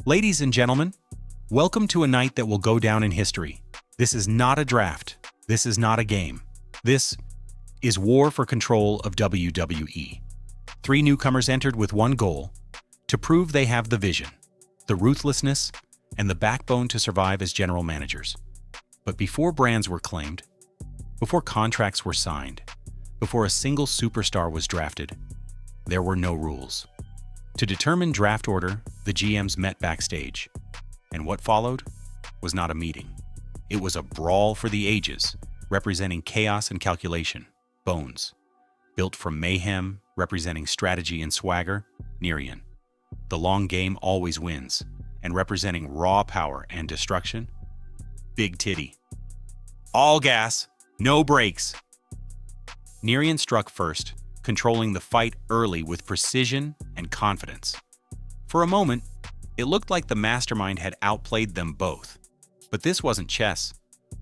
Ladies and gentlemen, welcome to a night that will go down in history. This is not a draft. This is not a game. This is war for control of WWE. Three newcomers entered with one goal: to prove they have the vision, the ruthlessness, and the backbone to survive as general managers. But before brands were claimed, before contracts were signed, before a single superstar was drafted, there were no rules. To determine draft order, the GMs met backstage, and what followed was not a meeting. It was a brawl for the ages, representing chaos and calculation. Bonez, built from mayhem, representing strategy and swagger. Nearian, the long game always wins, and representing raw power and destruction. Big Tid-E, all gas, no brakes. Nearian struck first, controlling the fight early with precision and confidence. For a moment, it looked like the mastermind had outplayed them both. But this wasn't chess.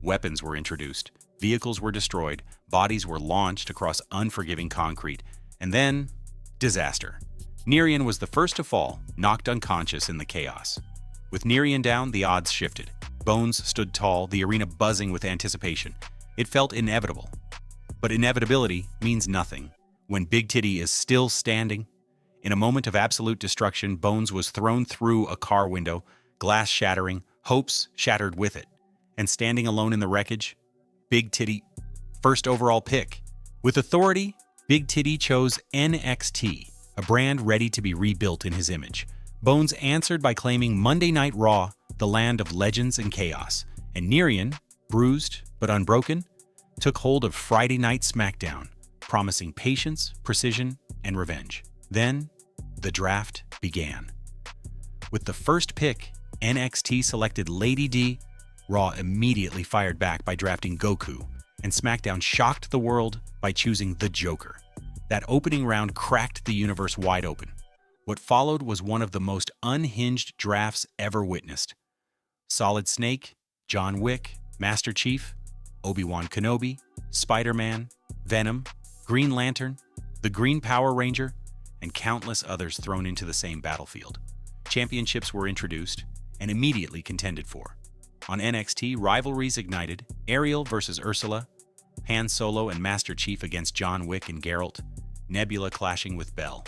Weapons were introduced, vehicles were destroyed, bodies were launched across unforgiving concrete, and then, disaster. Nearian was the first to fall, knocked unconscious in the chaos. With Nearian down, the odds shifted. Bonez stood tall, the arena buzzing with anticipation. It felt inevitable. But inevitability means nothing when Big Tid-E is still standing. In a moment of absolute destruction, Bonez was thrown through a car window, glass shattering, hopes shattered with it. And standing alone in the wreckage, Big Tid-E, first overall pick. With authority, Big Tid-E chose NXT, a brand ready to be rebuilt in his image. Bonez answered by claiming Monday Night Raw, the land of legends and chaos. And Nearian, bruised but unbroken, took hold of Friday Night SmackDown, promising patience, precision, and revenge. Then, the draft began. With the first pick, NXT selected Lady D. Raw immediately fired back by drafting Goku, and SmackDown shocked the world by choosing the Joker. That opening round cracked the universe wide open. What followed was one of the most unhinged drafts ever witnessed. Solid Snake, John Wick, Master Chief, Obi-Wan Kenobi, Spider-Man, Venom, Green Lantern, the Green Power Ranger, and countless others thrown into the same battlefield. Championships were introduced and immediately contended for. On NXT, rivalries ignited: Ariel versus Ursula, Han Solo and Master Chief against John Wick and Geralt, Nebula clashing with Bell.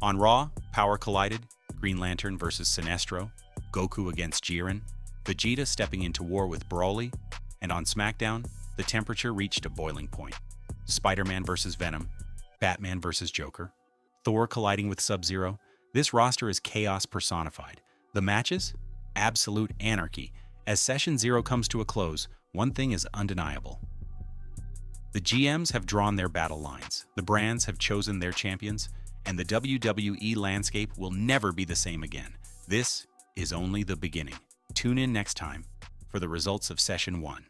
On Raw, power collided: Green Lantern versus Sinestro, Goku against Jiren, Vegeta stepping into war with Broly, and on SmackDown, the temperature reached a boiling point. Spider-Man versus Venom, Batman versus Joker, Thor colliding with Sub-Zero. This roster is chaos personified. The matches? Absolute anarchy. As Session 0 comes to a close, one thing is undeniable. The GMs have drawn their battle lines, the brands have chosen their champions, and the WWE landscape will never be the same again. This is only the beginning. Tune in next time for the results of Session 1.